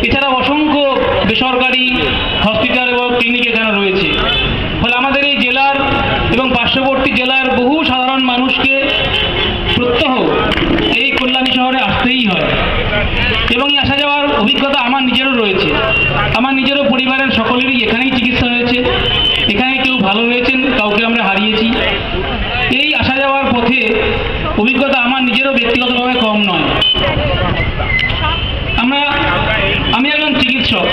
এছাড়া অসংখ্য বেসরকারি হসপিটাল এবং ক্লিনিক এখানে রয়েছে। ফলে আমাদের এই জেলার এবং পার্শ্ববর্তী জেলার বহু সাধারণ মানুষকে প্রত্যহ এই কল্যাণী শহরে আসতেই হয় এবং আসা যাওয়ার অভিজ্ঞতা আমার নিজেরও রয়েছে। আমার নিজেরও পরিবারের সকলেরই এখানেই চিকিৎসা হয়েছে, এখানে কেউ ভালো হয়েছেন, কাউকে আমরা হারিয়েছি। এই আসা যাওয়ার পথে অভিজ্ঞতা আমার নিজেরও ব্যক্তিগতভাবে কম নয়। আমি একজন চিকিৎসক,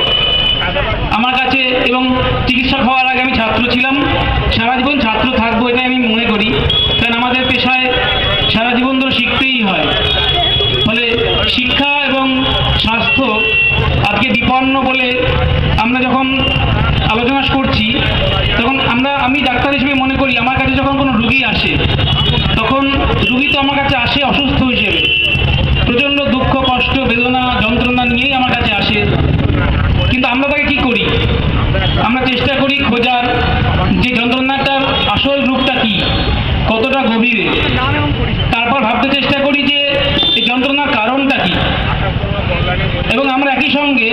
আমার কাছে এবং চিকিৎসক হওয়ার আগে আমি ছাত্র ছিলাম, সারা জীবন ছাত্র থাকবো এটা আমি মনে করি, কারণ আমাদের পেশায় সারা জীবন ধরে শিখতেই হয়। ফলে শিক্ষা এবং স্বাস্থ্য আজকে বিপন্ন বলে আমরা যখন আলোচনা করছি, তখন আমি ডাক্তার হিসেবে মনে করি আমার কাছে যখন কোনো রুগী আসে, তখন রুগী তো আমার কাছে আসে অসুস্থ হিসেবে, প্রচণ্ড দুঃখ কষ্ট বেদনা যন্ত্রণা নিয়েই আমার কাছে আসে। কিন্তু আমরা তাকে কী করি? আমরা চেষ্টা করি খোঁজার যে যন্ত্রণাটার আসল রূপটা কী, কতটা গভীরে। তারপর ভাবতে চেষ্টা করি যে এই যন্ত্রণার কারণটা কী, এবং আমরা একই সঙ্গে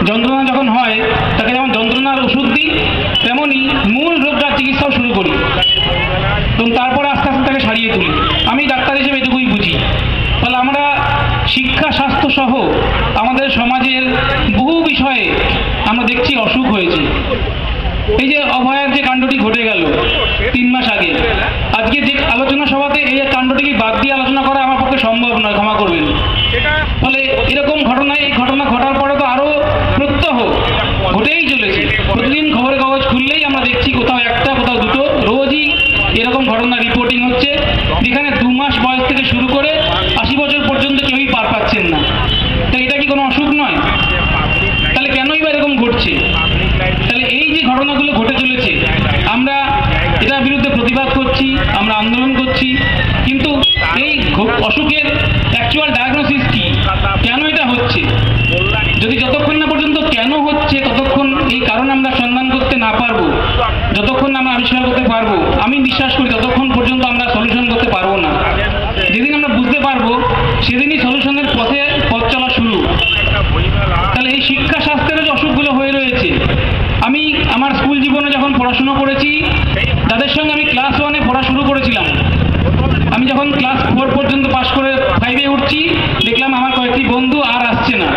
যন্ত্রণা যখন হয় তাকে যেমন যন্ত্রণার ওষুধ দিই, তেমনই মূল রোগটার চিকিৎসাও শুরু করি এবং তারপরে আস্তে আস্তে তাকে সারিয়ে তুলি। আমি ডাক্তার হিসেবে এটুকুই বুঝি। ফলে আমরা শিক্ষা স্বাস্থ্য সহ আমাদের সমাজের বহু বিষয়ে আমরা দেখছি অসুখ হয়েছে। এই যে অভয়ার যে কাণ্ডটি ঘটে গেল 3 মাস আগে, আজকে যে আলোচনা সভাতে এই কাণ্ডটিকে বাদ দিয়ে আলোচনা করা আমার পক্ষে সম্ভব নয়, ক্ষমা করবেন। ফলে এরকম এই ঘটনা ঘটার পরে তো আরও প্রত্যহ ঘটেই চলেছে। প্রতিদিন খবরের কাগজ খুললেই আমরা দেখছি কোথাও একটা কোথাও দুটো রোজই এরকম ঘটনা রিপোর্টিং হচ্ছে, যেখানে 2 মাস বয়স থেকে শুরু করে 80 বছর পর্যন্ত কেউই পার পাচ্ছেন না। তাহলে এটা কি কোনো অসুখ নয়? তাহলে কেনই বা এরকম ঘটছে? তাহলে এই যে ঘটনাগুলো ঘটে চলেছে, আমরা এটার বিরুদ্ধে প্রতিবাদ করছি, আমরা আন্দোলন করছি, কিন্তু এই অসুখের অ্যাকচুয়াল ডায়াগনোসিস কি, কেন এটা হচ্ছে, যদি যতক্ষণ না পর্যন্ত কেন হচ্ছে ততক্ষণ এই কারণ আমরা সন্ধান করতে না পারবো, যতক্ষণ আমরা আবিষ্কার করতে পারবো, আমি বিশ্বাস করি ততক্ষণ পর্যন্ত আমরা সলিউশন করতে পারবো না। যেদিন আমরা বুঝতে পারবো সেদিনই সলিউশনের পথ চলা শুরু। তাহলে এই শিক্ষা স্বাস্থ্যের যে অসুখগুলো হয়ে রয়েছে, আমি আমার স্কুল জীবনে যখন পড়াশুনো করেছি, যাদের সঙ্গে আমি ক্লাস 1-এ পড়া শুরু করেছিলাম, আমি যখন ক্লাস 4 পর্যন্ত পাশ করে 5-এ উঠছি, দেখলাম আমার কয়েকটি বন্ধু আর আসছে না,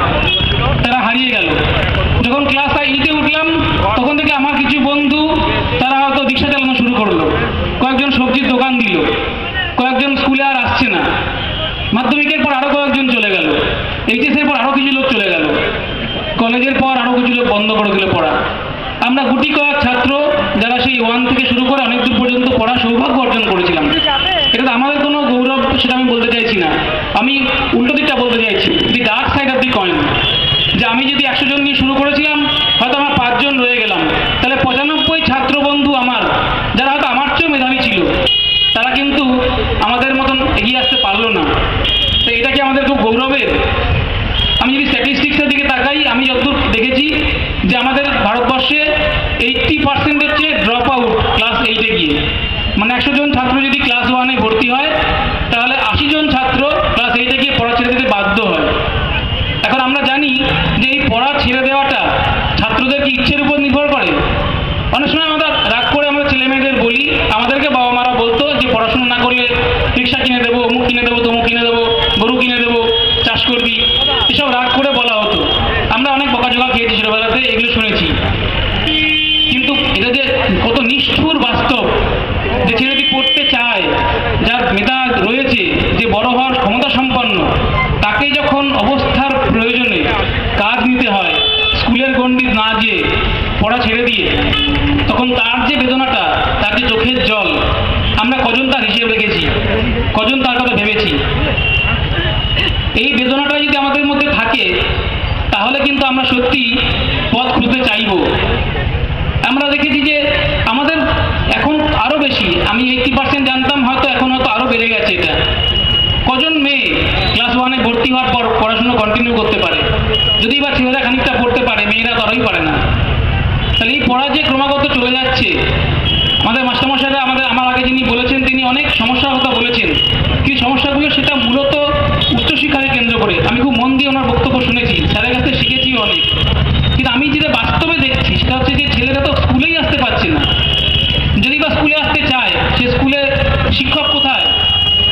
তারা হারিয়ে গেল। যখন ক্লাস 8-এ উঠলাম, তখন থেকে আমার কিছু বন্ধু তারা হয়তো রিক্সা চালানো শুরু করলো, কয়েকজন সবজির দোকান দিল, কয়েকজন স্কুলে আর আসছে না, মাধ্যমিকের পর আরও কয়েকজন চলে গেল, এইচএসের পর আরও কিছু লোক চলে গেল, কলেজের পর আরও কিছু লোক বন্ধ করে দিল পড়া। আমরা গুটি কয়েক ছাত্র যারা সেই 1 থেকে শুরু করে অনেক দূর পর্যন্ত পড়া সৌভাগ্য অর্জন করেছিলাম। এটা তো আমাদের কোনো গৌরব সেটা আমি বলতে চাইছি না, আমি উল্টো দিকটা বলতে চাইছি, the dark side of the coin, যে আমি যদি 100 জন নিয়ে শুরু করেছিলাম, হয়তো আমরা 5 জন রয়ে গেলাম, তাহলে 95 ছাত্র বন্ধু আমার যারা হয়তো আমার চেয়েও মেধাবী ছিল, তারা কিন্তু আমাদের মতন এগিয়ে আসতে পারলো না। তো এটা কি আমাদের খুব গৌরবের? আমি যদি স্ট্যাটিস্টিক্সের দিকে তাকাই, আমি যতদূর দেখেছি যে আমাদের ভারতবর্ষে 80% হচ্ছে ড্রপ আউট ক্লাস 8-এ গিয়ে, মানে 100 জন ছাত্র যদি ক্লাস 1-এ ভর্তি হয়, তাহলে 80 জন ছাত্র ক্লাস 8-এ গিয়ে পড়া ছেড়ে দিতে বাধ্য হয়। এখন আমরা জানি যে এই পড়া ছেড়ে দেওয়াটা ছাত্রদের কি ইচ্ছের উপর নির্ভর করে? অনেক সময় আমরা রাগ করে আমরা ছেলে মেয়েদের বলি, আমাদেরকে বাবা মারা বলতো যে পড়াশোনা না করলে রিক্সা কিনে দেবো, অমুক কিনে দেবো, তমুক কিনে দেবো, গরু কিনে দেবো, চাষ করবি, এসব রাগ করে বলা হতো। আমরা অনেক বকাঝকা খেয়েছি ছোটবেলাতে, এগুলো শুনেছি। কিন্তু এটা যে কত নিষ্ঠুর বাস্তব, যে ছেলেটি পড়তে চায়, যার মেধা রয়েছে, যে বড় হওয়ার ক্ষমতা সম্পন্ন, তাকে যখন অবস্থার প্রয়োজনে কাজ নিতে হয়, স্কুলের গণ্ডি না গিয়ে পড়া ছেড়ে দিয়ে, তখন তার যে বেদনাটা, তার যে চোখের জল, আমরা কজন তার হিসেব রেখেছি, কজন তার কথা ভেবেছি? এই বেদনাটা যদি আমাদের মধ্যে থাকে, তাহলে কিন্তু আমরা সত্যি পথ খুঁজতে চাইব। আমরা দেখেছি যে আমাদের এখন আরও বেশি, আমি 80% জানতাম, হয়তো এখন হয়তো আরও বেড়ে গেছে। এটা কজন মেয়ে ক্লাস 1-এ ভর্তি হওয়ার পর পড়াশুনো কন্টিনিউ করতে পারে? যদি বা ছেলেরা খানিকটা পড়তে পারে, মেয়েরা তরাই পারে না। তাহলে এই পড়া যে ক্রমাগত চলে যাচ্ছে, আমাদের মাস্টারমশাইরা আমার আগে যিনি বলেছেন, তিনি অনেক সমস্যার কথা বলেছেন, কিন্তু সমস্যাগুলো সেটা মূলত উচ্চশিক্ষাকে কেন্দ্র করে। আমি খুব মন দিয়ে ওনার বক্তব্য শুনেছি, স্যারের কাছে শিখেছি অনেক। সেটা হচ্ছে যে ছেলেরা তো স্কুলেই আসতে পারছে না। যদি বা স্কুলে আসতে চায়, সে স্কুলে শিক্ষক কোথায়?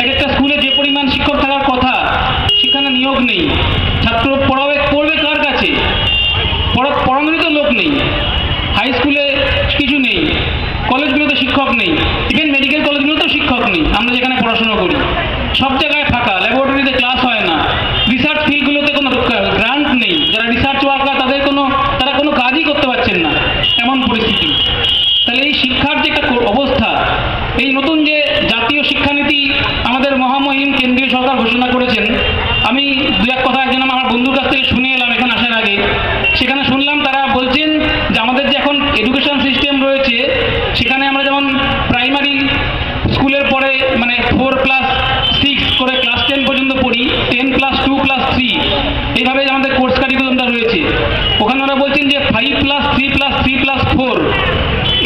এক একটা স্কুলে যে পরিমাণ শিক্ষক থাকার কথা সেখানে নিয়োগ নেই। ছাত্র পড়বে কার কাছে? পড়ানোরই তো লোক নেই। হাই স্কুলে কিছু নেই, কলেজগুলোতে শিক্ষক নেই, ইভেন মেডিকেল কলেজগুলোতেও শিক্ষক নেই। আমরা যেখানে পড়াশোনা করি সব জায়গায় ফাঁকা, ল্যাবরেটরিতে ক্লাস হয় না, রিসার্চ ফিল্ডগুলোতে কোনো গ্রান্ট নেই। যারা রিসার্চ ওয়ার্কার তারা কোনো কাজই করতে পারছেন না, এমন পরিস্থিতি। তাহলে এই শিক্ষার যে একটা অবস্থা, এই নতুন যে জাতীয় শিক্ষানীতি আমাদের মহামহিম কেন্দ্রীয় সরকার ঘোষণা করেছেন, আমি দু এক কথা একজন আমার বন্ধুর কাছ থেকে শুনে এলাম এখানে আসার আগে। সেখানে শুনলাম তারা বলছেন যে আমাদের যে এখন এডুকেশন সিস্টেম রয়েছে, সেখানে আমরা যেমন প্রাইমারি স্কুলের পরে মানে 4+6 করে ক্লাস 10 পর্যন্ত পড়ি, 10+2+3 এইভাবে আমাদের কোর্স কারিকুলামটা রয়েছে। ওখানে ওরা বলছেন যে 5+3+3+4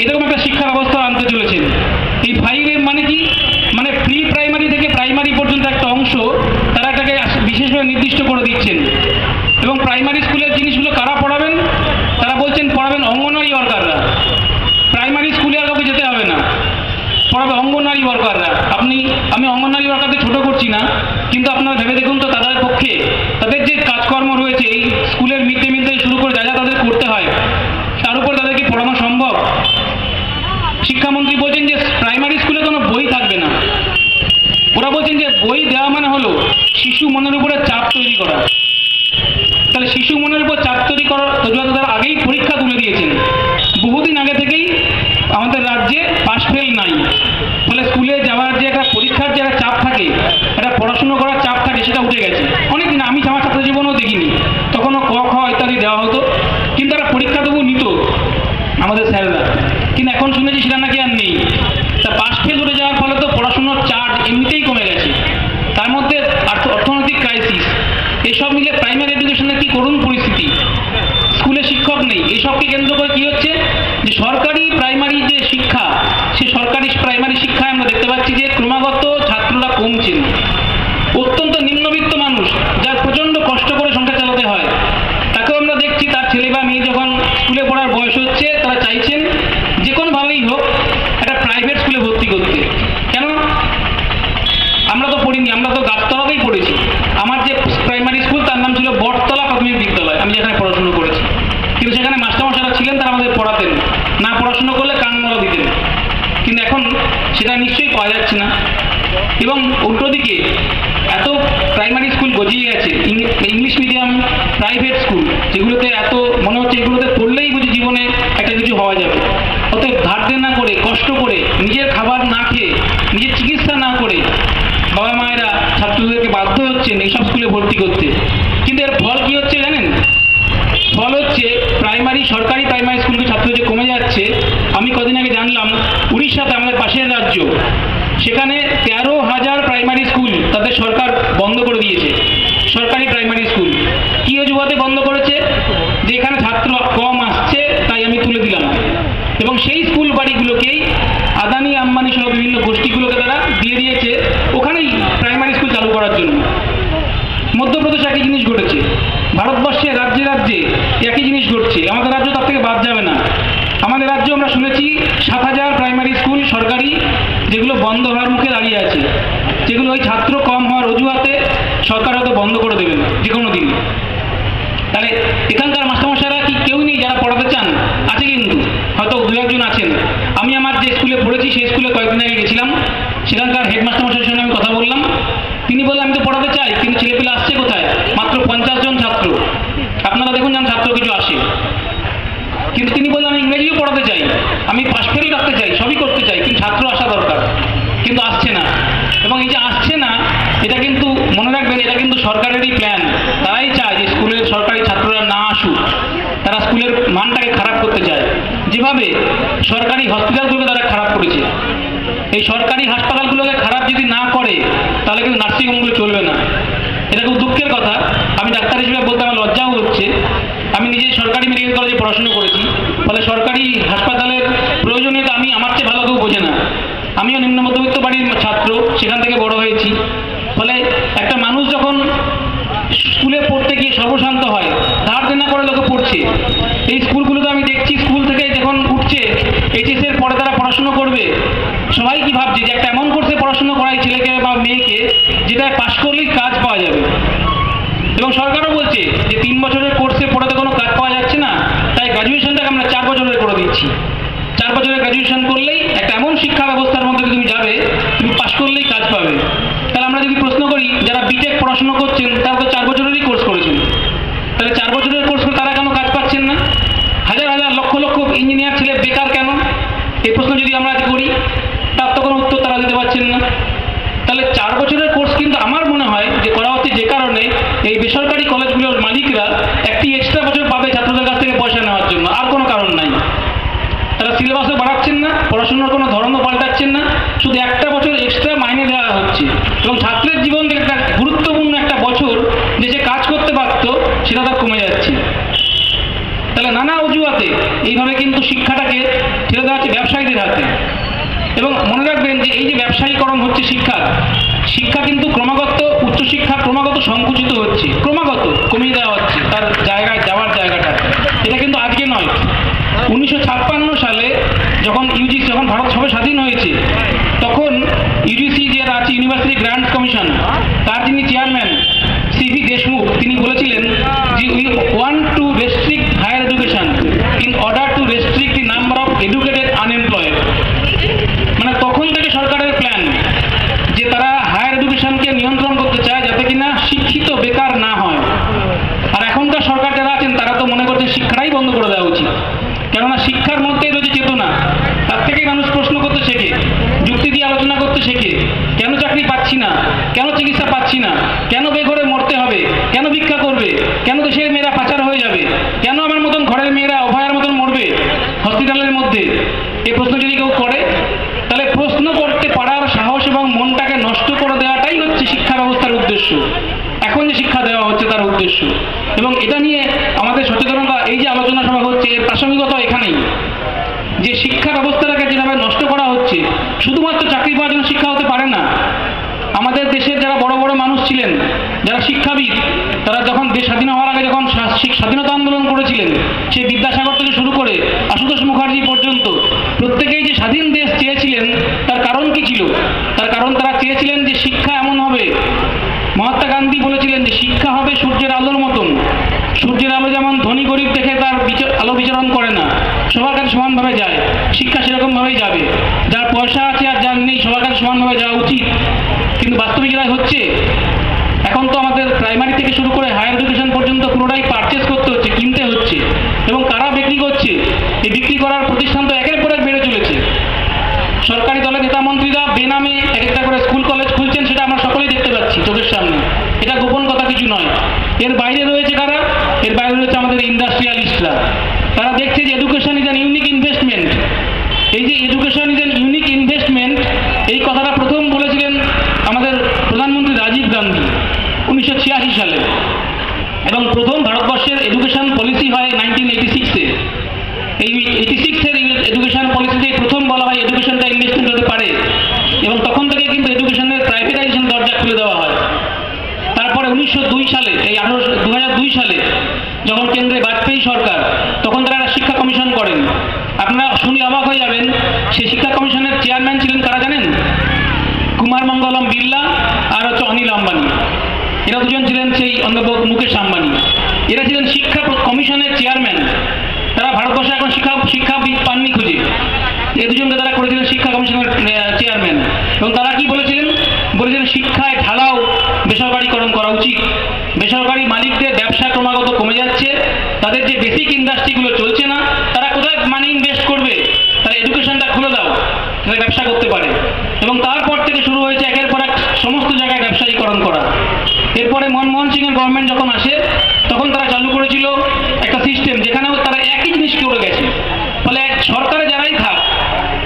এরকম একটা শিক্ষা ব্যবস্থা আনতে চলেছেন। এই 5 এর মানে কি? মানে প্রি প্রাইমারি থেকে প্রাইমারি পর্যন্ত একটা অংশ তারা এটাকে বিশেষভাবে নির্দিষ্ট করে দিচ্ছেন। এবং প্রাইমারি স্কুলের জিনিসগুলো কারা পড়াবেন? তারা বলছেন পড়াবেন অঙ্গনওয়াড়ি ওয়ার্কাররা। প্রাইমারি স্কুলে আর কাউকে যেতে হবে না, পড়াবে অঙ্গনওয়াড়ি ওয়ার্কাররা। আমি অঙ্গনওয়াড়ি ওয়ার্কারদের ছোট করছি না, কিন্তু আপনারা ভেবে দেখুন তো তাদের পক্ষে তাদের যে কাজকর্ম রয়েছে, এই স্কুলের মিড ডে মিল থেকে শুরু করে যা যা তাদের করতে হয়, তার উপর তাদেরকে পড়ানো সম্ভব? শিক্ষামন্ত্রী বলছেন যে প্রাইমারি স্কুলে কোনো বই থাকবে না। ওরা বলছেন যে বই দেওয়া মানে হলো শিশু মনের উপরে চাপ তৈরি করা। তাহলে শিশু মনের উপর চাপ তৈরি করার অজুহাতে তারা আগেই পরীক্ষা তুলে দিয়েছেন। বহুদিন আগে থেকেই আমাদের রাজ্যে পাস ফেল নাই। ফলে স্কুলে যাওয়ার যে একটা পরীক্ষার যে একটা চাপ থাকে, একটা পড়াশুনো করার চাপ থাকে, সেটা উঠে গেছে অনেকদিন। আমি আমার ছাত্র জীবনেও দেখিনি, তখনও ক খ ইত্যাদি দেওয়া হতো, কিন্তু একটা পরীক্ষা তবু নিত আমাদের স্যারেরা। কিন্তু এখন শুনেছি সেটা নাকি আর নেই। তা পাস ফেল উঠে যাওয়ার ফলে তো পড়াশুনোর চার্জ এমনিতেই কমে গেছে, তার মধ্যে অর্থনৈতিক ক্রাইসিস, এসব মিলে প্রাইমারি এডুকেশনের কি করুণ পরিস্থিতি। স্কুলে শিক্ষক নেই। এইসবকে কেন্দ্র করে কি হচ্ছে যে সরকারি প্রাইমারি যে শিক্ষা, সে সরকারি প্রাইমারি শিক্ষায় আমরা দেখতে পাচ্ছি যে ক্রমাগত ছাত্ররা কমছেন। অত্যন্ত নিম্নবিত্ত মানুষ, যার প্রচণ্ড কষ্ট করে সংসার চালাতে হয়, তাকেও আমরা দেখছি তার ছেলে বা মেয়ে যখন স্কুলে পড়ার বয়স হচ্ছে, তারা চাইছেন যে কোনোভাবেই হোক একটা প্রাইভেট স্কুলে ভর্তি করতে। কেন? আমরা তো পড়িনি, আমরা তো গাছতলাতেই পড়েছি। আমার যে প্রাইমারি স্কুল তার নাম ছিল বটতলা প্রাথমিক বিদ্যালয়, আমি যেখানে পড়াশুনো করেছি। কিন্তু সেখানে মাস্টারমশাইরা ছিলেন, তারা আমাদের পড়াতেন না, পড়াশুনো করলে কানমরা দিতেন। কিন্তু এখন সেটা নিশ্চয়ই পাওয়া যাচ্ছে না। এবং উল্টো দিকে এত প্রাইমারি স্কুল গজিয়ে গেছে, ইংলিশ মিডিয়াম প্রাইভেট স্কুল, যেগুলোতে এত মনে হচ্ছে এগুলোতে পড়লেই বুঝি জীবনে একটা কিছু হওয়া যাবে। অতএব ধার দেনা করে, কষ্ট করে, নিজের খাবার না খেয়ে, নিজের চিকিৎসা না করে বাবা মায়েরা ছাত্রদেরকে বাধ্য হচ্ছেন এইসব স্কুলে ভর্তি করতে। কিন্তু এর ফল কি হচ্ছে জানেন? ফল হচ্ছে সরকারি প্রাইমারি স্কুলের ছাত্র যে কমে যাচ্ছে। আমি কদিন আগে জানলাম উড়িষ্যাতে, আমাদের পাশের রাজ্য, সেখানে 13,000 প্রাইমারি স্কুল তাদের সরকার বন্ধ করে দিয়েছে। সরকারি প্রাইমারি স্কুল কি অজুহাতে বন্ধ করেছে? যে এখানে ছাত্র কম আসছে, তাই আমি তুলে দিলাম। এবং সেই স্কুল বাড়িগুলোকেই আদানি আম্বানি সহ বিভিন্ন গোষ্ঠীগুলোকে তারা দিয়ে দিয়েছে ওখানেই প্রাইমারি স্কুল চালু করার জন্য। মধ্যপ্রদেশে একই জিনিস ঘটেছে, ভারতবর্ষে রাজ্যে রাজ্যে একই জিনিস ঘটছে। আমাদের রাজ্য তার থেকে বাদ যাবে না। আমাদের রাজ্য আমরা শুনেছি 7,000 প্রাইমারি স্কুল সরকারি, যেগুলো বন্ধ হওয়ার মুখে দাঁড়িয়ে আছে, যেগুলো ওই ছাত্র কম হওয়ার অজুহাতে সরকার হয়তো বন্ধ করে দেবেন যে কোনো দিন। তাহলে এখানকার মাস্টারমশাইরা কি কেউ নেই যারা পড়াতে চান? আছে, কিন্তু হয়তো দু একজন আছেন। আমি আমার যে স্কুলে পড়েছি সেই স্কুলে কয়েকদিন আগে গেছিলাম, সেখানকার হেডমাস্টারমশাইয়ের সঙ্গে আমি কথা বললাম। তিনি বললেন আমি তো পড়াতে চাই, কিন্তু ছেলেপেলে আসছে কোথায়? মাত্র 50 জন ছাত্র। আপনারা দেখুন যেন ছাত্র কিছু আসে। কিন্তু তিনি বললেন আমি ইংরেজিও পড়াতে চাই, আমি পাস ফেল রাখতে চাই, সবই করতে চাই, কিন্তু ছাত্র আসা দরকার, কিন্তু আসছে না। এবং এই যে আসছে না, এটা কিন্তু মনে রাখবেন, এটা কিন্তু সরকারেরই প্ল্যান। তারাই চায় যে স্কুলের সরকারি ছাত্ররা না আসুক, তারা স্কুলের মানটাকে খারাপ করতে চায়। যেভাবে সরকারি হসপিটালগুলোকে তারা খারাপ করেছে, এই সরকারি হাসপাতালগুলোকে খারাপ যদি না করে তাহলে কিন্তু নার্সিংহোমগুলো চলবে না। এটা খুব দুঃখের কথা। আমি ডাক্তার হিসেবে বলতে আমার লজ্জাও হচ্ছে। আমি নিজে সরকারি মেডিকেল কলেজে পড়াশুনো করেছি, ফলে সরকারি হাসপাতালের প্রয়োজনীয়তা আমি আমার চেয়ে ভালো কেউ বোঝে না। আমিও নিম্ন মধ্যবিত্ত বাড়ির ছাত্র, সেখান থেকে বড় হয়েছি। ফলে একটা মানুষ যখন স্কুলে পড়তে গিয়ে সর্বশান্ত হয়, ধার দেনা করে লোকে পড়ছে। এই স্কুলগুলোতে আমি দেখছি স্কুল সবাই কি ভাবছে যে একটা এমন কোর্সে পড়াশোনা করাই ছেলেকে বা মেয়েকে যেটা পাশ করলেই কাজ পাওয়া যাবে, এবং সরকারও বলছে যে 3 বছরের কোর্সে পড়াতে কোনো কাজ পাওয়া যাচ্ছে না, তাই গ্র্যাজুয়েশনটাকে আমরা 4 বছরের করে দিচ্ছি। 4 বছরের গ্র্যাজুয়েশন করলেই একটা এমন শিক্ষা ব্যবস্থার মধ্যে তুমি যাবে, তুমি পাশ করলেই কাজ পাবে। তাহলে আমরা যদি প্রশ্ন করি, যারা বিটেক পড়াশোনা করছেন তারা তো 4 বছরেরই কোর্স করেছেন, তাহলে 4 বছরের কোর্স করে তারা কেন কাজ পাচ্ছেন না? হাজার হাজার লক্ষ লক্ষ ইঞ্জিনিয়ার ছেলে বেকার কেন? এই প্রশ্ন যদি আমরা করি, তার তো কোনো উত্তর তারা দিতে পারছেন না। তাহলে 4 বছরের কোর্স কিন্তু আমার মনে হয় যে করা হচ্ছে, যে কারণে এই বেসরকারি কলেজগুলোর মালিকরা একটি এক্সট্রা বছর পাবে ছাত্রদের কাছ থেকে পয়সা নেওয়ার জন্য, আর কোনো কারণ নাই। তারা সিলেবাসও বাড়াচ্ছেন না, পড়াশোনার কোনো ধরনও পাল্টাচ্ছেন না, শুধু একটা বছর এক্সট্রা মাইনে দেওয়া হচ্ছে, এবং ছাত্রের জীবন থেকে একটা গুরুত্বপূর্ণ একটা বছর যে সে কাজ করতে পারত সেটা তার কমে যাচ্ছে। তাহলে নানা অজুহাতে এইভাবে কিন্তু শিক্ষাটাকে ছেড়ে দেওয়া হচ্ছে ব্যবসায়ীদের হাতে। এবং মনে রাখবেন যে এই যে ব্যবসায়ীকরণ হচ্ছে শিক্ষা কিন্তু ক্রমাগত, উচ্চশিক্ষা ক্রমাগত সংকুচিত হচ্ছে, ক্রমাগত কমিয়ে দেওয়া হচ্ছে তার জায়গায় যাওয়ার জায়গাটা। এটা কিন্তু আজকে নয়। 1956 সালে যখন যখন ভারত সবে স্বাধীন হয়েছে, তখন ইউজিসি যে আছে, ইউনিভার্সিটি গ্র্যান্টস কমিশন, তার যিনি চেয়ারম্যান সিভি দেশমুখ, তিনি বলেছিলেন যে we want to restrict higher education in order to restrict the number of educated unemployed. মানে তখন থেকে সরকারের প্ল্যান যে তারা হায়ার এডুকেশনকে নিয়ন্ত্রণ করতে চায় যাতে কিনা শিক্ষিত বেকার না হয়। আর এখনকার সরকার যারা আছেন তারা তো মনে করছেন শিক্ষাটাই বন্ধ করে দেওয়া উচিত, কেননা শিক্ষার মধ্যেই রয়েছে চেতনা। তার থেকেই মানুষ প্রশ্ন করতে শেখে, যুক্তি দিয়ে আলোচনা করতে শেখে, কেন চাকরি পাচ্ছি না, কেন চিকিৎসা পাচ্ছি না, কেন বেঘরে মরতে হবে, কেন ভিক্ষা করবে, কেন দেশের মেয়েরা পাচার হয়ে যাবে, কেন আমার মতন ঘরের মেয়েরা অভয়ার মতন মরবে হসপিটালের মধ্যে। এই প্রশ্ন যদি কেউ করে, তাহলে প্রশ্ন করতে পারার সাহস এবং মনটাকে নষ্ট করে দেওয়াটাই হচ্ছে শিক্ষা ব্যবস্থার উদ্দেশ্য, এখন যে শিক্ষা দেওয়া হচ্ছে তার উদ্দেশ্য। এবং এটা নিয়ে আমাদের সচেতনতা, এই যে আলোচনা সভা হচ্ছে, এর প্রাসঙ্গিকতা এখানেই যে শিক্ষা ব্যবস্থাটাকে যেভাবে নষ্ট করা হচ্ছে, শুধুমাত্র চাকরি পাওয়ার জন্য শিক্ষা হতে পারে না। আমাদের দেশের যারা বড় বড় মানুষ ছিলেন, যারা শিক্ষাবিদ, তারা যখন দেশ স্বাধীন হওয়ার আগে যখন স্বাধীনতা আন্দোলন করেছিলেন, সেই বিদ্যাসাগর থেকে শুরু করে আশুতোষ মুখার্জি পর্যন্ত প্রত্যেকেই যে স্বাধীন দেশ চেয়েছিলেন, তার কারণ কি ছিল? তার কারণ তারা চেয়েছিলেন যে শিক্ষা এমন হবে, মহাত্মা গান্ধী বলেছিলেন যে শিক্ষা হবে সূর্যের আলোর মতন। সূর্যের আলো যেমন ধনী গরিব দেখে তার আলো বিচরণ করে না, সবার কাছে সমানভাবে যায়, শিক্ষা সেরকমভাবেই যাবে। যার পয়সা আছে আর যার নেই সবার কাছে সমানভাবে যাওয়া উচিত। কিন্তু বাস্তবিক যেটা হচ্ছে, এখন তো আমাদের প্রাইমারি থেকে শুরু করে হায়ার এডুকেশন পর্যন্ত পুরোটাই পারচেস করতে হচ্ছে, কিনতে হচ্ছে। এবং কারা বিক্রি করছে? এই বিক্রি করার প্রতিষ্ঠান তো একের পর এক বেড়ে চলেছে। সরকারি দলের নেতা মন্ত্রীরা বেনামে এক একটা করে স্কুল কলেজ খুলছেন, সেটা আমরা সকলেই দেখতে পাচ্ছি চোখের সামনে, এটা গোপন কথা কিছু নয়। এর বাইরে রয়েছে কারা? এর বাইরে রয়েছে আমাদের ইন্ডাস্ট্রিয়ালিস্টরা। তারা দেখছে যে education is an unique investment. এই যে education is an unique investment, এই কথাটা প্রথম বলেছিলেন আমাদের প্রধানমন্ত্রী রাজীব গান্ধী 1986 সালে, এবং প্রথম ভারতবর্ষের এডুকেশন পলিসি হয় 1986-এ। এই 86-এর এডুকেশন পলিসিতে প্রথম বলা হয় এডুকেশনটা ইনভেস্টমেন্ট হতে পারে, এবং তখন থেকে কিন্তু এডুকেশনের প্রাইভেটাইজেশন দরজা খুলে দেওয়া হয়। তারপরে 1902 সালে, এই 2002 সালে যখন কেন্দ্রে বাজপেয়ী সরকার, তখন তারা একটা শিক্ষা কমিশন করেন। আপনারা শুনে অবাক হয়ে যাবেন, সেই শিক্ষা কমিশনের চেয়ারম্যান ছিলেন কারা জানেন? কুমার মঙ্গলম বিড়লা আর হচ্ছে অনিল আম্বানি। এরা দুজন ছিলেন সেই মুকেশ আম্বানি। এরা ছিলেন শিক্ষা কমিশনের চেয়ারম্যান। তারা ভারতবর্ষে এখন শিক্ষাবিদ পাননি খুঁজে, এই দুজনকে তারা করেছিলেন শিক্ষা কমিশনের চেয়ারম্যান। এবং তারা কি বলেছিলেন? শিক্ষায় ঢালাও বেসরকারীকরণ করা উচিত। বেসরকারি মালিকদের ব্যবসা ক্রমাগত কমে যাচ্ছে, তাদের যে বেসিক ইন্ডাস্ট্রিগুলো চলছে না, তারা কোথায় মানি ইনভেস্ট করবে? তারা এডুকেশনটা খুলে দাও, তারা ব্যবসা করতে পারে। এবং তারপর থেকে শুরু হয়েছে একের পর এক সমস্ত জায়গায় ব্যবসায়ীকরণ করা। এরপরে মনমোহন সিংয়ের গভর্নমেন্ট যখন আসে, তখন তারা চালু করেছিল একটা সিস্টেম যেখানেও তারা একই জিনিস করে গেছে। ফলে সরকারে যারাই থাক,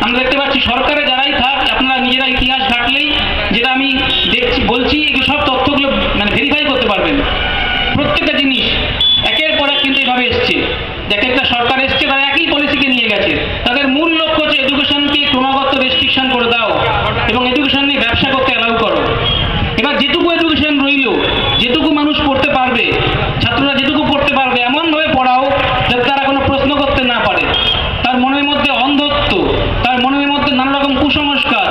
আমরা দেখতে পাচ্ছি সরকারে যারাই থাক, আপনারা নিজেরা ইতিহাস ঘাটলেই, যেটা আমি দেখছি বলছি, এগুলো সব তথ্যগুলো মানে ভেরিফাই করতে পারবেন। প্রত্যেকটা জিনিস একের পর এক কিন্তু এইভাবে এসছে। এক একটা সরকার এসছে, তারা একই পলিসিকে নিয়ে গেছে। তাদের মূল লক্ষ্য হচ্ছে এডুকেশনকে ক্রমাগত রেস্ট্রিকশন করে দাও এবং এডুকেশন নিয়ে ব্যবসা করতে অ্যালাউ করো। এবার যেটুকু এডুকেশন রইল, যেটুকু মানুষ পড়তে পারবে, ছাত্ররা যেটুকু পড়তে পারবে, এমনভাবে পড়াও যাতে তারা কোনো প্রশ্ন করতে না পারে। তার মনের মধ্যে অন্ধত্ব, তার মনের মধ্যে নানা রকম কুসংস্কার,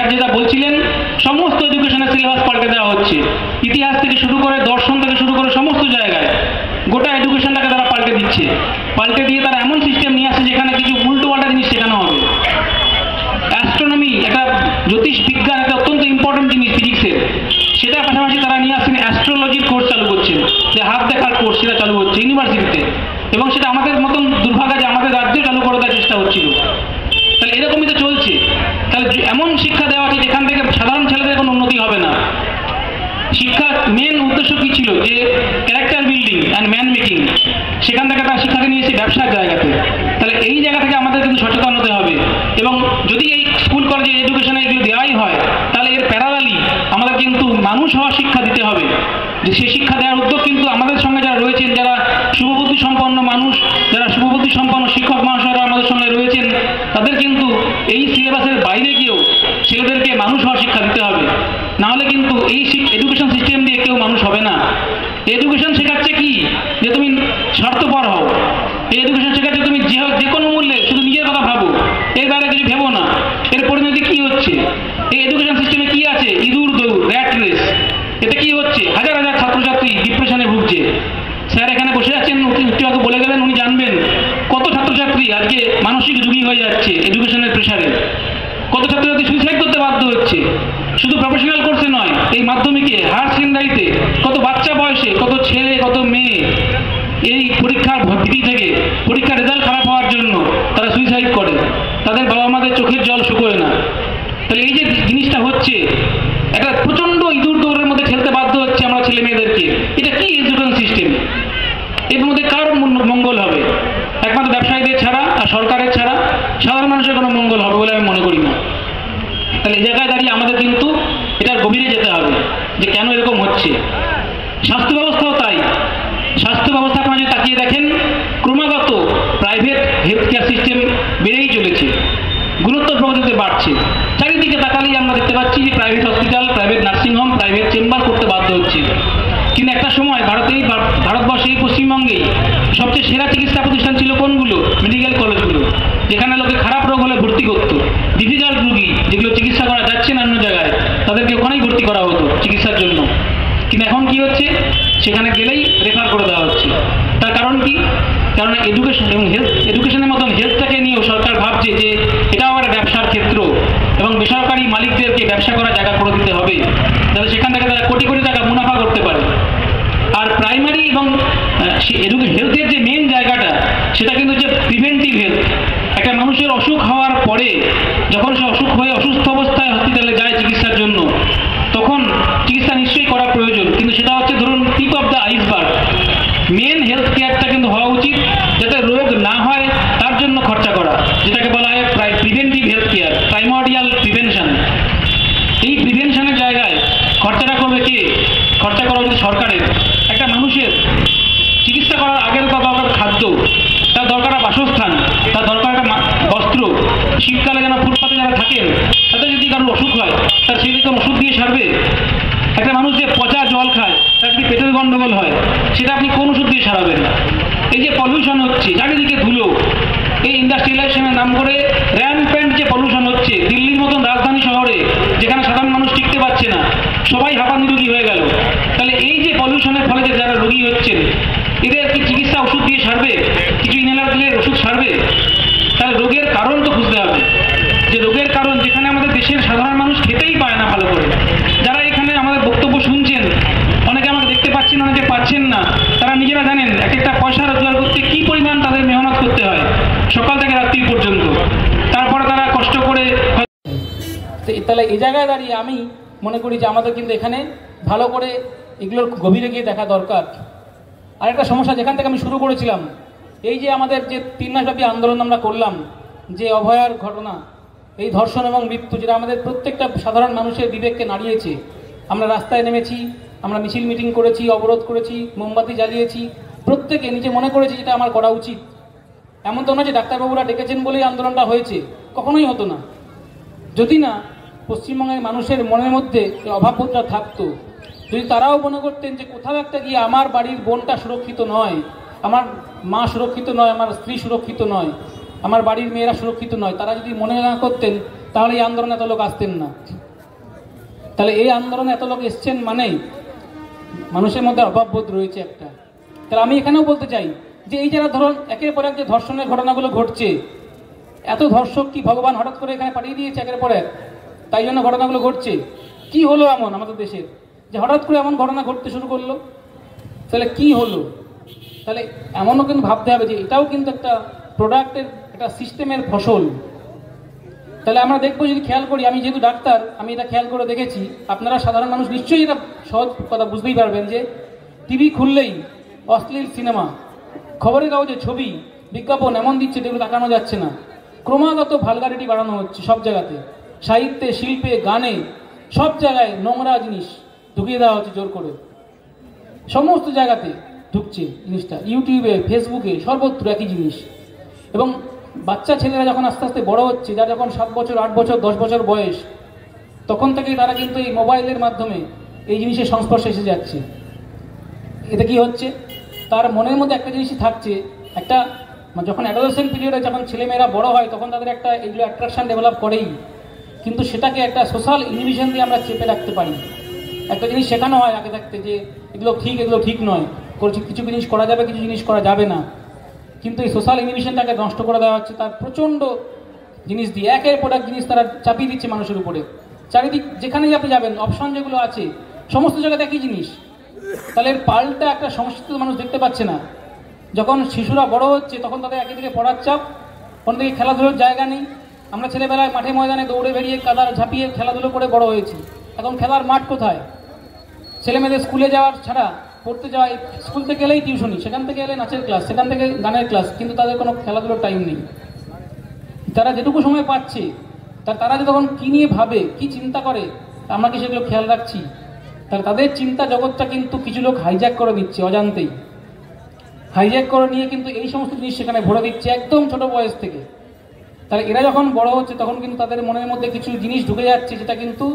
স্যার যেটা বলছিলেন, সমস্ত এডুকেশনের সিলেবাস পাল্টে দেওয়া হচ্ছে, ইতিহাস থেকে শুরু করে দর্শন থেকে শুরু করে সমস্ত জায়গায় গোটা এডুকেশনটাকে তারা পাল্টে দিচ্ছে। পাল্টে দিয়ে তারা এমন সিস্টেম নিয়ে আসছে যেখানে কিছু উল্টো পাল্টা জিনিস শেখানো হবে। অ্যাস্ট্রোনমি, একটা জ্যোতিষ বিজ্ঞান, একটা অত্যন্ত ইম্পর্টেন্ট জিনিস ফিজিক্সের, সেটার পাশাপাশি তারা নিয়ে আসছেন অ্যাস্ট্রোলজির কোর্স চালু করছেন, যে হাত দেখার কোর্স সেটা চালু হচ্ছে ইউনিভার্সিটিতে, এবং সেটা আমাদের মতন দুর্ভাগ্য যে আমাদের রাজ্যে চালু করে দেওয়ার চেষ্টা হচ্ছিল। তাহলে এরকমই তো চলছে। তাহলে এমন শিক্ষা দেওয়া আছে যেখান থেকে সাধারণ ছেলেদের কোনো উন্নতি হবে না। শিক্ষার মেন উদ্দেশ্য কী ছিল? যে character building and man making. সেখান থেকে তারা শিক্ষাকে নিয়ে এসে ব্যবসার জায়গাতে। তাহলে এই জায়গা থেকে আমাদের কিন্তু সচেতন হতে হবে, এবং যদি এই স্কুল কলেজে এডুকেশনে এগুলো দেওয়াই হয়, তাহলে এর প্যারালালি আমাদের কিন্তু মানুষ হওয়ার শিক্ষা দিতে হবে। যে সে শিক্ষা দেওয়ার উদ্যোগ কিন্তু আমাদের সঙ্গে যারা রয়েছেন, যারা শুভবুদ্ধি সম্পন্ন মানুষ, যারা শুভবুদ্ধি সম্পন্ন শিক্ষক মহাশয়রা আমাদের সঙ্গে রয়েছেন, তাদের কিন্তু এই সিলেবাসের বাইরে গিয়েও ছেলেদেরকে মানুষ হওয়ার শিক্ষা দিতে হবে। নাহলে কিন্তু এই এডুকেশন সিস্টেম দিয়ে কেউ মানুষ হবে না। এডুকেশন শেখাচ্ছে কি? যে তুমি স্বার্থপর হও। এই এডুকেশন শেখাচ্ছে তুমি যে কোনো মূল্যে শুধু নিজের কথা ভাবো, এর বাইরে কিছু ভেবো না। এর পরিণতি কি হচ্ছে? এই এডুকেশন সিস্টেমে কি আছে? ইঁদুর দৌড়, র্যাট রেস। এতে কি হচ্ছে? হাজার হাজার ছাত্রছাত্রী ডিপ্রেশনে ভুগছে। স্যার এখানে বসে আছেন, একটু বলে গেলেন, উনি জানবেন কত ছাত্রছাত্রী আজকে মানসিক রোগী হয়ে যাচ্ছে এডুকেশনের প্রেশারে। কত ছাত্রছাত্রী সুইসাইড করতে বাধ্য হচ্ছে। শুধু প্রফেশনাল কোর্সে নয়, এই মাধ্যমিকে, হায়ার সেকেন্ডারিতে কত বাচ্চা বয়সে, কত ছেলে, কত মেয়ে এই পরীক্ষার ভীতি থেকে, পরীক্ষার রেজাল্ট খারাপ হওয়ার জন্য তারা সুইসাইড করে। তাদের বাবা মাদের চোখের জল শুকোয় না। তাহলে এই যে জিনিসটা হচ্ছে, একটা প্রচণ্ড ইঁদুর দৌড়ের মধ্যে ঠেলতে বাধ্য হচ্ছে আমরা ছেলে মেয়েদেরকে। এটা কি এডুকেশন সিস্টেম? এর মধ্যে কার মঙ্গল হবে? একমাত্র ব্যবসায়ীদের ছাড়া আর সরকারের ছাড়া সাধারণ মানুষের কোনো মঙ্গল হবে বলে আমি মনে করি না। তাহলে এই জায়গায় দাঁড়িয়ে আমাদের কিন্তু এটার গভীরে যেতে হবে যে কেন এরকম হচ্ছে। স্বাস্থ্য ব্যবস্থাও তাই। স্বাস্থ্য ব্যবস্থা আপনারা যদি তাকিয়ে দেখেন, ক্রমাগত প্রাইভেট হেলথ কেয়ার সিস্টেম বেড়েই চলেছে, গুরুত্ব প্রগতিতে বাড়ছে। চারিদিকে তাকালেই আমরা দেখতে পাচ্ছি যে private hospital, private nursing home, private chamber করতে বাধ্য হচ্ছে। কিন্তু একটা সময় ভারতবর্ষে, এই পশ্চিমবঙ্গেই সবচেয়ে সেরা চিকিৎসা প্রতিষ্ঠান ছিল কোনগুলো? মেডিকেল কলেজগুলো, যেখানে লোকে খারাপ রোগ হলে ভর্তি করতো। ডিফিকাল্ট রোগী যেগুলো চিকিৎসা করা যাচ্ছে না অন্য জায়গায়, তাদেরকে ওখানেই ভর্তি করা হতো চিকিৎসার জন্য। কিন্তু এখন কি হচ্ছে? সেখানে গেলেই রেফার করে দেওয়া হচ্ছে। তার কারণ কি? কারণ এডুকেশন এবং এডুকেশনের মতন হেলথটাকে নিয়েও সরকার ভাবছে যে এটাও একটা ব্যবসার ক্ষেত্র, এবং বেসরকারি মালিকদেরকে ব্যবসা করার জায়গা করে দিতে হবে, যাতে সেখান থেকে তারা কোটি কোটি টাকা মুনাফা করতে পারে। আর প্রাইমারি এবং হেলথের যে মেন জায়গাটা, সেটা কিন্তু হচ্ছে প্রিভেন্টিভ হেলথ। একটা মানুষের অসুখ হওয়ার পরে, যখন সে অসুখ হয়ে অসুস্থ অবস্থায় হসপিটালে যায় চিকিৎসার জন্য, তখন চিকিৎসা নিশ্চয়ই করা প্রয়োজন, কিন্তু সেটা হচ্ছে ধরুন tip of the iceberg. Main health কেয়ারটা কিন্তু হওয়া উচিত যাতে রোগ না হয় তার জন্য খরচা করা, যেটাকে বলা হয় প্রিভেন্টিভ হেলথ কেয়ার, প্রাইমোরিয়াল প্রিভেনশন। এই প্রিভেনশনের জায়গায় খরচাটা করবে কে? খরচা করা উচিত সরকারের। একটা মানুষের চিকিৎসা করার আগের তার দরকার খাদ্য, তার দরকার বাসস্থান, তার দরকার একটা বস্ত্র। শীতকালে যেন ফুটপাতে যারা থাকেন, তাদের যদি কারোর অসুখ হয়, তার সেই রকম ওষুধ দিয়ে সারবে? একটা মানুষ যে পচা জল খায়, তার যদি পেটের গন্ডগোল হয়, সেটা আপনি কোন ওষুধ দিয়ে সারাবেন? এই যে পলিউশন হচ্ছে, চারিদিকে ধুলো, এই ইন্ডাস্ট্রিয়ালাইজেশনের নাম করে র্যাম্প্যান্ট যে পলিউশন হচ্ছে, দিল্লির মতন রাজধানী শহরে যেখানে সাধারণ মানুষ টিকতে পারছে না, সবাই হাঁপানি রোগী হয়ে গেল। তাহলে এই যে পলিউশনের ফলে যে যারা রোগী হচ্ছেন, এদের কি চিকিৎসা ওষুধ দিয়ে সারবে? কিছু ইনহেলার দিলে ওষুধ সারবে? তাহলে রোগের কারণ তো খুঁজতে হবে, যে রোগের কারণ যেখানে আমাদের দেশের সাধারণ মানুষ খেতেই পায় না ভালো করে। যারা এখানে আমাদের বক্তব্য শুনছেন, অনেকে আমাকে দেখতে পাচ্ছেন, অনেকে পাচ্ছেন না, তারা নিজেরা জানেন এক একটা পয়সা রোজগার করতে কী পরিমাণ তাদের মেহনত করতে হয়, সকাল থেকে রাত্রি পর্যন্ত। তারপরে তারা কষ্ট করে। তাহলে এই জায়গায় দাঁড়িয়ে আমি মনে করি যে আমাদের কিন্তু এখানে ভালো করে এগুলোর গভীরে গিয়ে দেখা দরকার। আরেকটা সমস্যা যেখান থেকে আমি শুরু করেছিলাম, এই যে আমাদের যে 3 মাসব্যাপী আন্দোলন আমরা করলাম, যে অভয়ার ঘটনা, এই ধর্ষণ এবং মৃত্যু, যেটা আমাদের প্রত্যেকটা সাধারণ মানুষের বিবেককে নাড়িয়েছে। আমরা রাস্তায় নেমেছি, আমরা মিছিল মিটিং করেছি, অবরোধ করেছি, মোমবাতি জ্বালিয়েছি, প্রত্যেকে নিজে মনে করেছি যেটা আমার করা উচিত। এমন তো নয় যে ডাক্তারবাবুরা ডেকেছেন বলেই আন্দোলনটা হয়েছে, কখনোই হতো না। যদি না পশ্চিমবঙ্গের মানুষের মনের মধ্যে অভাববোধটা থাকতো, যদি তারাও মনে করতেন যে কোথাও একটা গিয়ে আমার বাড়ির বোনটা সুরক্ষিত নয়, আমার মা সুরক্ষিত নয়, আমার স্ত্রী সুরক্ষিত নয়, আমার বাড়ির মেয়েরা সুরক্ষিত নয়, তারা যদি মনে না করতেন তাহলে এই আন্দোলনে এত লোক আসতেন না। তাহলে এই আন্দোলনে এত লোক এসছেন মানেই মানুষের মধ্যে অভাববোধ রয়েছে একটা। তাহলে আমি এখানেও বলতে চাই যে এই যারা ধরুন একের পর এক যে ধর্ষণের ঘটনাগুলো ঘটছে, এত ধর্ষক কি ভগবান হঠাৎ করে এখানে পাঠিয়ে দিয়েছে একের পর এক, তাই জন্য ঘটনাগুলো ঘটছে? কি হলো এমন আমাদের দেশের যে হঠাৎ করে এমন ঘটনা ঘটতে শুরু করলো? তাহলে কি হলো? তাহলে এমনও কিন্তু ভাবতে হবে যে এটাও কিন্তু একটা প্রোডাক্টের, একটা সিস্টেমের ফসল। তাহলে আমরা দেখবো, যদি খেয়াল করি, আমি যেহেতু ডাক্তার আমি এটা খেয়াল করে দেখেছি, আপনারা সাধারণ মানুষ নিশ্চয়ই এটা সহজ কথা বুঝতেই পারবেন যে টিভি খুললেই অশ্লীল সিনেমা, খবরের কাগজে ছবি, বিজ্ঞাপন এমন দিচ্ছে যেগুলো তাকানো যাচ্ছে না। ক্রমাগত ভালগারিটি বাড়ানো হচ্ছে সব জায়গাতে, সাহিত্যে, শিল্পে, গানে, সব জায়গায় নোংরা জিনিস ঢুকিয়ে দেওয়া হচ্ছে জোর করে, সমস্ত জায়গাতে ঢুকছে জিনিসটা, ইউটিউবে, ফেসবুকে, সর্বত্র একই জিনিস। এবং বাচ্চা ছেলেরা যখন আস্তে আস্তে বড় হচ্ছে, যার যখন 7 বছর, 8 বছর, 10 বছর বয়স, তখন থেকেই তারা কিন্তু এই মোবাইলের মাধ্যমে এই জিনিসের সংস্পর্শে এসে যাচ্ছে। এতে কি হচ্ছে, তার মনের মধ্যে একটা জিনিসই থাকছে, একটা যখন অ্যাডোলেসেন্ট পিরিয়ডে যখন ছেলেমেয়েরা বড় হয় তখন তাদের একটা এগুলো অ্যাট্রাকশন ডেভেলপ করেই, কিন্তু সেটাকে একটা সোশ্যাল ইনহিবিশন দিয়ে আমরা চেপে রাখতে পারি। একটা জিনিস শেখানো হয় আগে থাকতে যে এগুলো ঠিক, এগুলো ঠিক নয়, কিছু জিনিস করা যাবে, কিছু জিনিস করা যাবে না। কিন্তু এই সোশ্যাল ইনহিবিশনটাকে নষ্ট করে দেওয়া হচ্ছে তার প্রচণ্ড জিনিস দিয়ে, একের পর এক জিনিস তারা চাপিয়ে দিচ্ছে মানুষের উপরে। চারিদিক যেখানেই আপনি যাবেন, অপশন যেগুলো আছে সমস্ত জায়গাতে একই জিনিস। তাহলে এর পাল্টা একটা সংস্কৃত মানুষ দেখতে পাচ্ছে না। যখন শিশুরা বড় হচ্ছে তখন তাদের একদিকে পড়ার চাপ, অন্যদিকে খেলাধুলোর জায়গা নেই। আমরা ছেলেবেলায় মাঠে ময়দানে দৌড়ে বেরিয়ে কাদার ঝাঁপিয়ে খেলাধুলো করে বড় হয়েছি, এখন খেলার মাঠ কোথায়? ছেলেমেয়েদের স্কুলে যাওয়ার ছাড়া, পড়তে যাওয়া, স্কুল থেকে এলেই টিউশনি, সেখান থেকে এলে নাচের ক্লাস, সেখান থেকে গানের ক্লাস, কিন্তু তাদের কোনো খেলাধুলোর টাইম নেই। তারা যেটুকু সময় পাচ্ছে তারা যে তখন কী নিয়ে ভাবে, কি চিন্তা করে, আমরা কি সেগুলো খেয়াল রাখছি? তাহলে তাদের চিন্তা জগৎটা কিন্তু কিছু লোক হাইজ্যাক করে দিচ্ছে, অজান্তেই হাইজ্যাক করে নিয়ে কিন্তু এই সমস্ত জিনিস সেখানে ভরে দিচ্ছে একদম ছোট বয়স থেকে। তাহলে এরা যখন বড় হচ্ছে তখন কিন্তু তাদের মনের মধ্যে কিছু জিনিস ঢুকে যাচ্ছে যেটা কিন্তু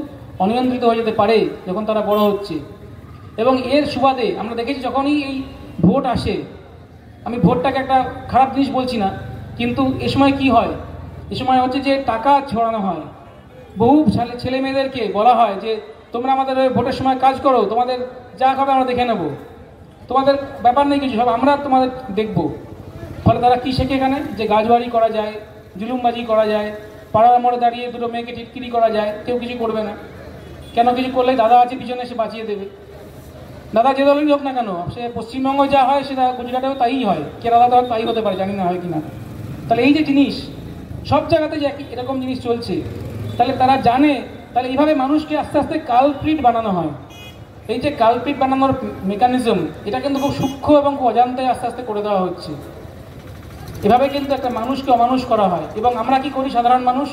অনিয়ন্ত্রিত হয়ে যেতে পারে যখন তারা বড় হচ্ছে। এবং এর সুবাদে আমরা দেখেছি যখনই এই ভোট আসে, আমি ভোটটাকে একটা খারাপ জিনিস বলছি না, কিন্তু এ সময় কি হয়, এ সময় হচ্ছে যে টাকা ছড়ানো হয়। বহু ছেলে মেয়েদেরকে বলা হয় যে তোমরা আমাদের ভোটের সময় কাজ করো, তোমাদের যা খাবে আমরা দেখে নেব, তোমাদের ব্যাপার নেই কিছু, সব আমরা তোমাদের দেখব। ফলে তারা কী শেখে এখানে, যে গাছবাড়ি করা যায়, জুলুমবাজি করা যায়, পাড়ার মোড়ে দাঁড়িয়ে দুটো মেয়েকে টিটকিরি করা যায়, কেউ কিছু করবে না। কেন? কিছু করলে দাদা আছে পিছনে, সে বাঁচিয়ে দেবে। দাদা যে দলেরই হোক না কেন, সে পশ্চিমবঙ্গ যা হয় সেটা গুজরাটেও তাই হয়, কেরালা তো তাই হতে পারে, জানি না হয় কিনা। তাহলে এই যে জিনিস সব জায়গাতে যে এরকম জিনিস চলছে, তাহলে তারা জানে, তাহলে এইভাবে মানুষকে আস্তে আস্তে কালপ্রিট বানানো হয়। এই যে কালপ্রিট বানানোর মেকানিজম, এটা কিন্তু খুব সূক্ষ্ম এবং খুব অজান্তে আস্তে আস্তে করে দেওয়া হচ্ছে। এভাবে কিন্তু একটা মানুষকে অমানুষ করা হয়। এবং আমরা কি করি সাধারণ মানুষ,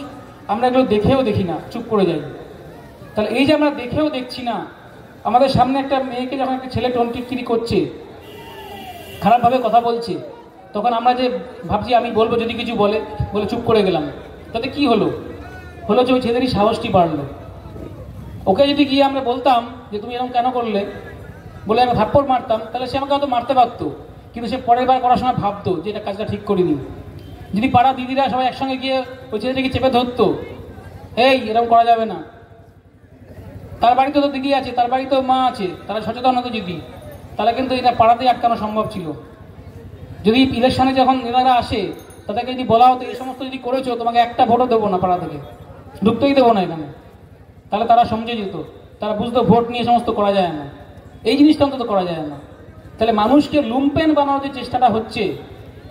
আমরা এগুলো দেখেও দেখি না, চুপ করে যাই। তাহলে এই যে আমরা দেখেও দেখছি না, আমাদের সামনে একটা মেয়েকে যখন একটা ছেলে টিটকিরি করছে, খারাপভাবে কথা বলছে, তখন আমরা যে ভাবছি আমি বলবো, যদি কিছু বলে চুপ করে গেলাম, তাতে কি হলো যে ওই ছেলেরই সাহসটি বাড়লো। ওকে যদি গিয়ে আমরা বলতাম যে তুমি এরকম কেন করলে, বলে আমি থাপ্পড় মারতাম, তাহলে সে আমাকে হয়তো মারতে পারতো, কিন্তু সে পরের বার করার সময় ভাবতো যে এটা কাজটা ঠিক করিনি। যদি পাড়া দিদিরা সবাই একসঙ্গে গিয়ে ওই ছেলেটাকে চেপে ধরতো, এই এরকম করা যাবে না, তার বাড়িতে তো দিদি আছে, তার বাড়িতেও মা আছে, তারা সচেতন হতো যদি, তাহলে কিন্তু এটা পাড়াতেই আটকানো সম্ভব ছিল। যদি ইলেকশনে যখন এনারা আসে তাদেরকে যদি বলা হতো এই সমস্ত যদি করেছো, তোমাকে একটা ভোটও দেবো না, পাড়া থেকে ঢুকতেই দেবো না এখানে, তাহলে তারা সমঝে যেত, তারা বুঝতো ভোট নিয়ে সমস্ত করা যায় না, এই জিনিসটা অন্তত করা যায় না। তাহলে মানুষকে লুম্পেন বানানোর যে চেষ্টাটা হচ্ছে,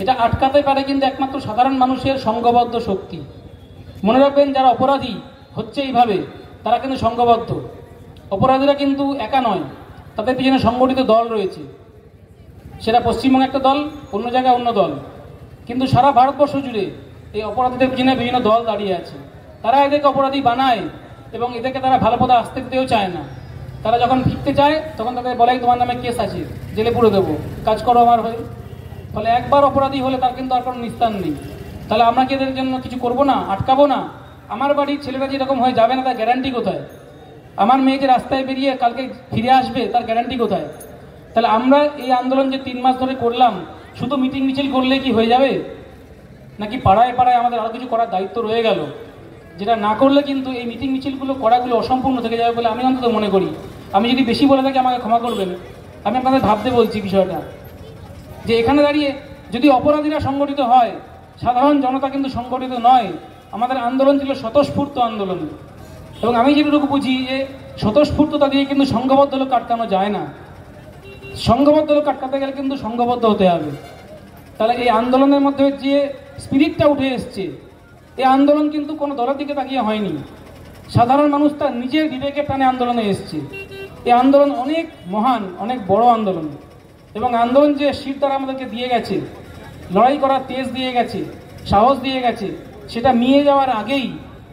এটা আটকাতে পারে কিন্তু একমাত্র সাধারণ মানুষের সংঘবদ্ধ শক্তি। মনে রাখবেন, যারা অপরাধী হচ্ছে এইভাবে, তারা কিন্তু সংঘবদ্ধ। অপরাধীরা কিন্তু একা নয়, তাদের পিছনে সংগঠিত দল রয়েছে। সেটা পশ্চিমবঙ্গে একটা দল, অন্য জায়গায় অন্য দল, কিন্তু সারা ভারতবর্ষ জুড়ে এই অপরাধীদের পিছনে বিভিন্ন দল দাঁড়িয়ে আছে। তারা এদেরকে অপরাধী বানায় এবং এদেরকে তারা ভালো পথে আসতে দিতেও চায় না। তারা যখন ফিরতে চায় তখন তাদের বলে তোমার নামে কেস আছে, জেলে পুরে দেবো, কাজ করো আমার হয়ে। ফলে একবার অপরাধী হলে তার কিন্তু আর কোনো নিস্তার নেই। তাহলে আমরা কি এদের জন্য কিছু করবো না, আটকাবো না? আমার বাড়ির ছেলেটা যেরকম হয়ে যাবে না তার গ্যারান্টি কোথায়? আমার মেয়ে যে রাস্তায় বেরিয়ে কালকে ফিরে আসবে তার গ্যারান্টি কোথায়? তাহলে আমরা এই আন্দোলন যে 3 মাস ধরে করলাম, শুধু মিটিং মিছিল করলে কি হয়ে যাবে? নাকি পাড়ায় পাড়ায় আমাদের আরও কিছু করার দায়িত্ব রয়ে গেল? যেটা না করলে কিন্তু এই মিটিং মিছিলগুলো করাগুলো অসম্পূর্ণ থেকে যাবে বলে আমি অন্তত মনে করি। আমি যদি বেশি বলে থাকি আমাকে ক্ষমা করবেন। আমি আপনাদের ভাবতে বলছি বিষয়টা, যে এখানে দাঁড়িয়ে যদি অপরাধীরা সংগঠিত হয়, সাধারণ জনতা কিন্তু সংগঠিত নয়। আমাদের আন্দোলন ছিল স্বতঃস্ফূর্ত আন্দোলন, এবং আমি যেটুকু বুঝি যে স্বতঃস্ফূর্ততা দিয়ে কিন্তু সংঘবদ্ধ লোক আটকানো যায় না। সংঘবদ্ধ লোক আটকাতে গেলে কিন্তু সংঘবদ্ধ হতে হবে। তাহলে এই আন্দোলনের মধ্যে যে স্পিরিটটা উঠে এসছে, এই আন্দোলন কিন্তু কোনো দলের দিকে তাকিয়ে হয়নি। সাধারণ মানুষ তার নিজের বিবেকের টানে আন্দোলনে এসছে। এই আন্দোলন অনেক মহান, অনেক বড় আন্দোলন, এবং আন্দোলন যে শীত দ্বারা আমাদেরকে দিয়ে গেছে, লড়াই করার তেজ দিয়ে গেছে, সাহস দিয়ে গেছে, সেটা মিয়ে যাওয়ার আগেই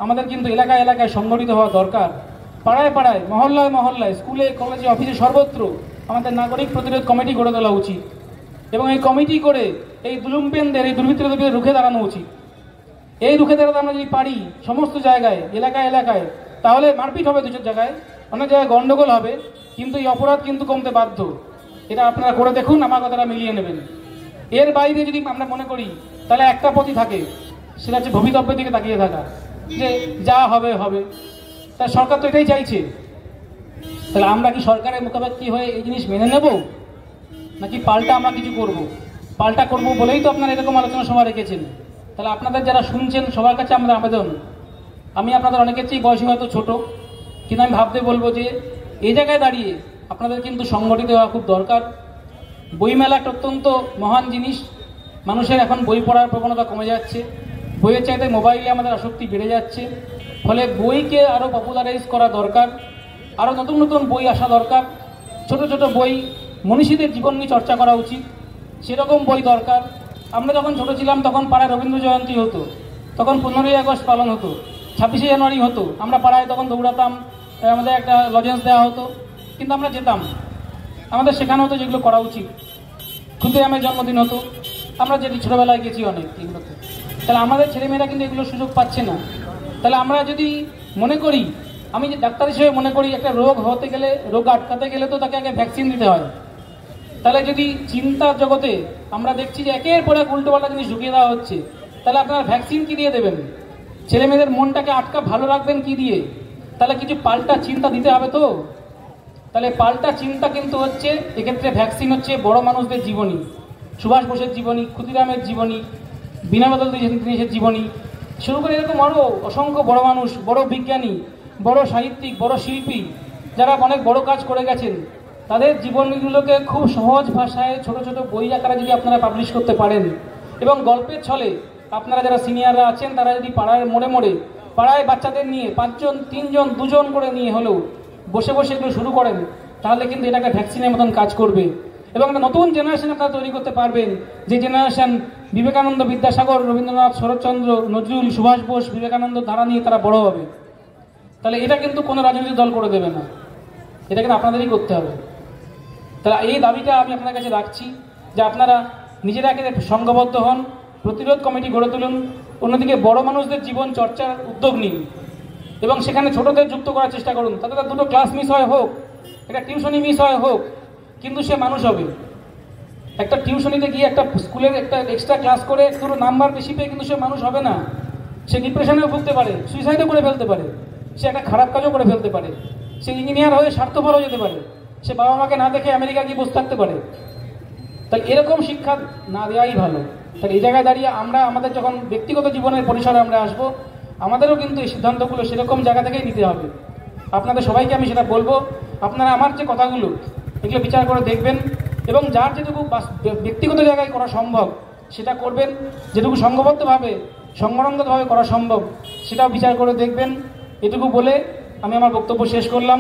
আমাদের কিন্তু এলাকায় এলাকায় সংগঠিত হওয়া দরকার। পাড়ায় পাড়ায়, মহল্লায় মহল্লায়, স্কুলে কলেজে অফিসে সর্বত্র আমাদের নাগরিক প্রতিরোধ কমিটি গড়ে তোলা উচিত, এবং এই কমিটি করে এই দুলুম্পেনদের, এই দুর্বৃত্তদের রুখে দাঁড়ানো উচিত। এই রুখে দাঁড়াতে আমরা যদি পারি সমস্ত জায়গায়, এলাকায় এলাকায়, তাহলে মারপিট হবে দুটো জায়গায়, অনেক জায়গায় গন্ডগোল হবে, কিন্তু এই অপরাধ কিন্তু কমতে বাধ্য। এটা আপনারা করে দেখুন, আমার কথাটা মিলিয়ে নেবেন। এর বাইরে যদি আমরা মনে করি, তাহলে একটা পথই থাকে, সেটা হচ্ছে ভবিতব্যের দিকে তাকিয়ে থাকা, যে যা হবে হবে। তা সরকার তো এটাই চাইছে। তাহলে আমরা কি সরকারের মুখাপেক্ষি হয়ে এই জিনিস মেনে নেব, নাকি পাল্টা আমরা কিছু করব? পাল্টা করব বলেই তো আপনারা এরকম আলোচনা সভা রেখেছেন। তাহলে আপনাদের যারা শুনছেন সবার কাছে আমাদের আবেদন, আমি আপনাদের অনেকের চেয়ে বয়সে হয়তো ছোট, কিন্তু আমি ভাবতে বলবো যে এই জায়গায় দাঁড়িয়ে আপনাদের কিন্তু সংগঠিত হওয়া খুব দরকার। বইমেলা একটা অত্যন্ত মহান জিনিস। মানুষের এখন বই পড়ার প্রবণতা কমে যাচ্ছে, বইয়ের চাইতে মোবাইলে আমাদের আসক্তি বেড়ে যাচ্ছে। ফলে বইকে আরও পপুলারাইজ করা দরকার, আরও নতুন নতুন বই আসা দরকার। ছোট ছোট বই, মনীষীদের জীবন নিয়ে চর্চা করা উচিত, সেরকম বই দরকার। আমরা যখন ছোট ছিলাম তখন পাড়ায় রবীন্দ্র জয়ন্তী হতো, তখন 15ই আগস্ট পালন হতো, 26শে জানুয়ারি হতো, আমরা পাড়ায় তখন দৌড়াতাম, আমাদের একটা লজেন্স দেওয়া হতো, কিন্তু আমরা যেতাম, আমাদের শেখানো হতো যেগুলো করা উচিত। ক্ষুদিরামের জন্মদিন হতো, আমরা যেটি ছোটোবেলায় গেছি অনেক এগুলোতে। তাহলে আমাদের ছেলেমেয়েরা কিন্তু এগুলো সুযোগ পাচ্ছে না। তাহলে আমরা যদি মনে করি, আমি যে ডাক্তার হিসেবে মনে করি, একটা রোগ হতে গেলে, রোগ আটকাতে গেলে তো তাকে আগে ভ্যাকসিন দিতে হয়। তাহলে যদি চিন্তার জগতে আমরা দেখছি যে একের পর এক উল্টোপাল্টা জিনিস ঢুকিয়ে দেওয়া হচ্ছে, তাহলে আপনারা ভ্যাকসিন কি দিয়ে দেবেন? ছেলে মেয়েদের মনটাকে আটকা ভালো রাখবেন কি দিয়ে? তাহলে কিছু পাল্টা চিন্তা দিতে হবে তো। তাহলে পাল্টা চিন্তা কিন্তু হচ্ছে এক্ষেত্রে ভ্যাকসিন হচ্ছে বড় মানুষদের জীবনী, সুভাষ বোসের জীবনী, ক্ষুদিরামের জীবনী, বিনাবাদল দীনেশের জীবনী, শুরু করে এরকম আরও অসংখ্য বড় মানুষ, বড় বিজ্ঞানী, বড় সাহিত্যিক, বড় শিল্পী, যারা অনেক বড় কাজ করে গেছেন, তাদের জীবনীগুলোকে খুব সহজ ভাষায় ছোট ছোট বই আকারে যদি আপনারা পাবলিশ করতে পারেন, এবং গল্পের ছলে আপনারা যারা সিনিয়ররা আছেন তারা যদি পাড়ায় মোড়ে মোড়ে, পাড়ায় বাচ্চাদের নিয়ে 5 জন 3 জন 2 জন করে নিয়ে হলেও বসে বসে এগুলো শুরু করেন, তাহলে কিন্তু এটাকে ভ্যাকসিনের মতন কাজ করবে। এবং একটা নতুন জেনারেশন আপনারা তৈরি করতে পারবেন, যে জেনারেশন বিবেকানন্দ, বিদ্যাসাগর, রবীন্দ্রনাথ, শরৎচন্দ্র, নজরুল, সুভাষ বোস, বিবেকানন্দ ধারা নিয়ে তারা বড় হবে। তাহলে এটা কিন্তু কোনো রাজনৈতিক দল করে দেবে না, এটা কিন্তু আপনাদেরই করতে হবে। তাহলে এই দাবিটা আমি আপনার কাছে রাখছি, যে আপনারা নিজেরা সংঘবদ্ধ হন, প্রতিরোধ কমিটি গড়ে তুলুন, অন্যদিকে বড় মানুষদের জীবন চর্চার উদ্যোগ নিন, এবং সেখানে ছোটদের যুক্ত করার চেষ্টা করুন। তাতে তার 2টো ক্লাস মিস হয় হোক, একটা টিউশনি মিস হয় হোক, কিন্তু সে মানুষ হবে। একটা টিউশনিতে গিয়ে, একটা স্কুলের একটা এক্সট্রা ক্লাস করে দুটো নাম্বার বেশি পেয়ে কিন্তু সে মানুষ হবে না। সে ডিপ্রেশনেও ভুগতে পারে, সুইসাইডও করে ফেলতে পারে, সে একটা খারাপ কাজও করে ফেলতে পারে, সে ইঞ্জিনিয়ার হয়ে স্বার্থপর হয়ে যেতে পারে, সে বাবা মাকে না দেখে আমেরিকা গিয়ে বসে থাকতে পারে। তাই এরকম শিক্ষা না দেওয়াই ভালো। তাই এই জায়গায় দাঁড়িয়ে আমরা আমাদের যখন ব্যক্তিগত জীবনের পরিসরে আমরা আসবো, আমাদেরও কিন্তু এই সিদ্ধান্তগুলো সেরকম জায়গা থেকেই নিতে হবে। আপনাদের সবাইকে আমি সেটা বলবো, আপনারা আমার যে কথাগুলো এগুলো বিচার করে দেখবেন, এবং যার যেটুকু ব্যক্তিগত জায়গায় করা সম্ভব সেটা করবেন, যেটুকু সংঘবদ্ধভাবে, সংগঠনগতভাবে করা সম্ভব সেটাও বিচার করে দেখবেন। এটুকু বলে আমি আমার বক্তব্য শেষ করলাম।